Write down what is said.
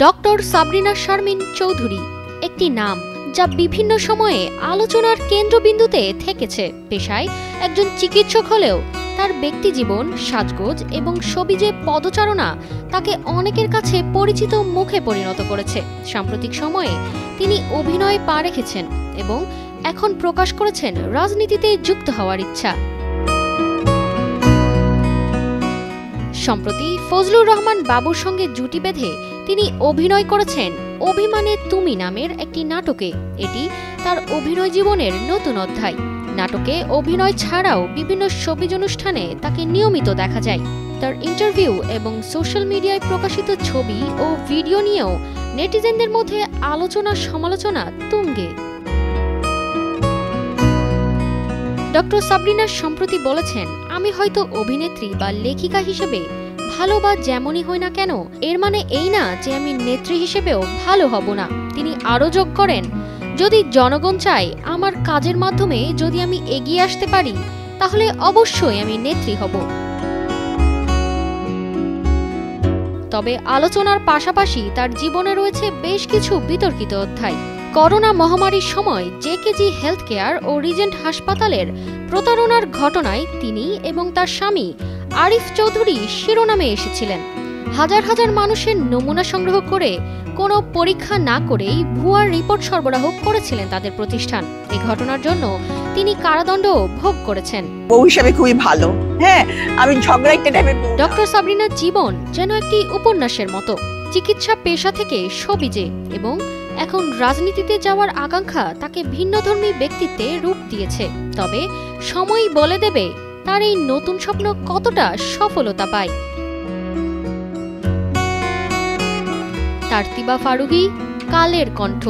Doctor Sabrina Sharmin Chowdhury একটি নাম যা বিভিন্ন সময়ে আলোচনার কেন্দ্রবিন্দুতে থেকেছে। পেশায় একজন চিকিৎসক হলেও তার ব্যক্তিজীবন, সাজগোজ এবং সবিজে পদচারণা তাকে অনেকের কাছে পরিচিত মুখে পরিণত করেছে। সাম্প্রতিক সময়ে তিনি অভিনয়ে পা রেখেছেন এবং এখন প্রকাশ করেছেন রাজনীতিতে যুক্ত হওয়ার ইচ্ছা। সম্প্রতি ফজলুর রহমান বাবুর সঙ্গে জুটি বেঁধে তিনি অভিনয় করেছেন অভিমানে তুমি নামের একটি নাটকে। এটি তার অভিনয় জীবনের নতুন অধ্যায়। নাটকে অভিনয় ছাড়াও বিভিন্ন শোবিজ অনুষ্ঠানে তাকে নিয়মিত দেখা যায়। তার ইন্টারভিউ এবং সোশ্যাল মিডিয়ায় প্রকাশিত ছবি ও ভিডিও নিয়েও নেটিজেনদের মধ্যে আলোচনা সমালোচনা তুঙ্গে। ডক্টর সাবরিনা সম্প্রতি বলেছেন, আমি হয়তো অভিনেত্রী বা লেখিকা হিসেবে ভালো বা যেমনই হই না কেন, এর মানে এই না যে আমি নেত্রী হিসেবেও ভালো হব না। তিনি আরও যোগ করেন, যদি জনগণ চায় আমার কাজের মাধ্যমে যদি আমি এগিয়ে আসতে পারি তাহলে অবশ্যই আমি নেত্রী হব। তবে আলোচনার পাশাপাশি তার জীবনে রয়েছে বেশ কিছু বিতর্কিত অধ্যায়। করোনা মহামারীর সময় জেকেজি হেলথ কেয়ার ও রিজেন্ট হাসপাতালের প্রতারণার ঘটনায় তিনি এবং তার স্বামী আরিফ চৌধুরী শিরোনামে এসেছিলেন। হাজার হাজার মানুষের নমুনা সংগ্রহ করে কোনো পরীক্ষা না করেই ভুয়া রিপোর্ট সরবরাহ করেছিলেন তাদের প্রতিষ্ঠান। এই ঘটনার জন্য তিনি কারাদণ্ড ভোগ করেছেন। বউ হিসেবে খুবই ভালো, আমি ঝগড়া একটা টাইপের। ডক্টর সাবরিনার জীবন যেন একটি উপন্যাসের মতো। চিকিৎসা পেশা থেকে সবিজে এবং এখন রাজনীতিতে যাওয়ার আকাঙ্ক্ষা তাকে ভিন্নধর্মী ব্যক্তিত্বে রূপ দিয়েছে। তবে সময়ই বলে দেবে তার এই নতুন স্বপ্ন কতটা সফলতা পায়। তারতিবা ফারুহী, কালের কণ্ঠ।